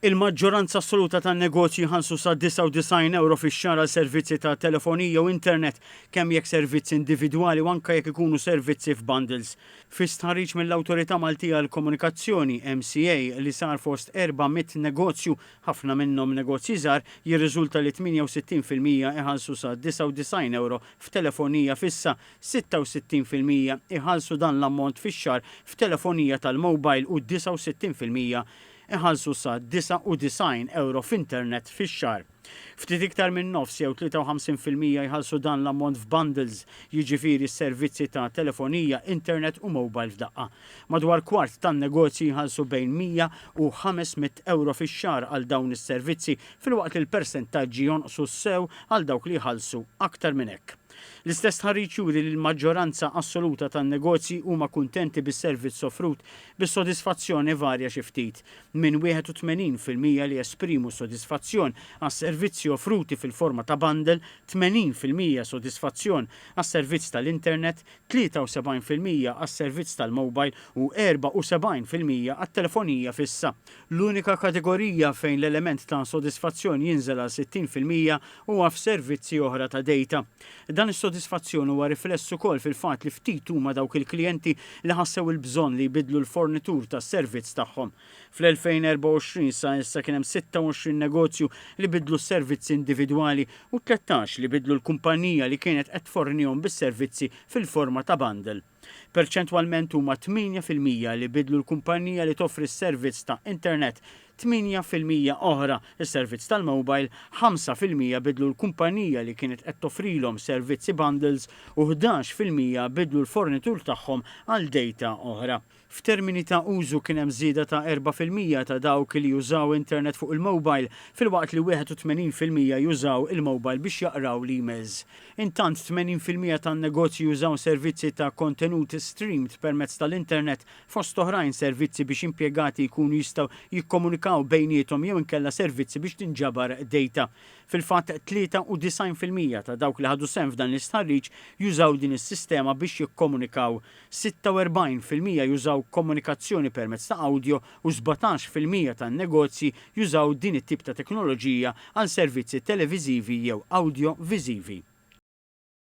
Il-maġġoranza assoluta tan-negozji jħallsu sa 99 € fix-xahar għal servizzi ta' telefonija u internet kemm jekk servizzi individwali u anke jekk ikunu servizzi f'bundles. Fi stħarriġ mill-Awtorità Maltija għall-Komunikazzjoni MCA li sar fost 400 negozju, ħafna minnhom negozji żgħar, jirriżulta li 68% iħallsu sa 99 € f'telefonija fissa, 66% iħallsu dan l-ammont fix-xahar f'telefonija tal-mobile u 69% iħallsu sa 99 € f'internet fix-xahar. Ftit iktar minn nofs jew 53% jħallsu dan l-ammont f'bundles, jiġifieri s-servizzi ta' telefonija, internet u mobile f'daqqa. Madwar kwart tan-negozji jħallsu bejn 100 u 500 € fix-xahar għal dawn is-servizzi, filwaqt il-persentaġġi jonqsu sew għal dawk li jħallsu aktar minn hekk. L-istess ħarriġ juri li l-maġġoranza assoluta tan-negozji huma kuntenti bis-servizz offrut bis-sodisfazzjoni varja xi ftit. Minn 81% li esprimu sodisfazzjon għas-servizzi offruti fil-forma ta' bundle, 80% sodisfazzjon għas-servizz tal-internet, 73% għas-servizz tal-mobile u 74% għat-telefonija fissa. L-unika kategorija fejn l-element ta' sodisfazzjon jinżel għal 60% huwa f'servizzi oħra ta' data. Dan is-sodisfazzjon huwa rifless ukoll fil-fatt li ftit huma dawk il-klijenti li ħassew il-bżonn li jbidlu l-fornitur tas-servizz tagħhom. Fl-2024 sa issa kien hemm 26 negozju li bidlu s-servizzi individwali u 13 li bidlu l-kumpanija li kienet qed tfornihom bis-servizzi fil-forma ta' bundle. Perċentwalment huma 8% li bidlu l-kumpanija li toffri s-servizz ta' internet, 8% oħra is-servizz tal-mobile, 5% bidlu l-kumpanija li kienet qed toffrilhom servizzi bundles u 11% bidlu l-fornitur tagħhom għal data oħra. F'termini ta' użu kien hemm żieda ta' 4% ta' dawk li jużaw internet fuq il-mobile, filwaqt li 81% jużaw il-mobile biex jaqraw l-emails. Intant 80% tan-negozji jużaw servizzi ta' kontenut streamed permezz tal-internet, fost oħrajn servizzi biex impjegati jkunu jistgħu jikkomunikaw bejniethom jew inkella servizzi biex tinġabar data. Fil-fatt 93% ta' dawk li ħadu sehem f'dan l-istħarriġ jużaw din is-sistema biex jikkomunikaw, 46% jużaw komunikazzjoni permezz ta' audio u 17% tan-negozji jużaw din it-tip ta' teknoloġija għal servizzi televiżivi jew audio viżivi.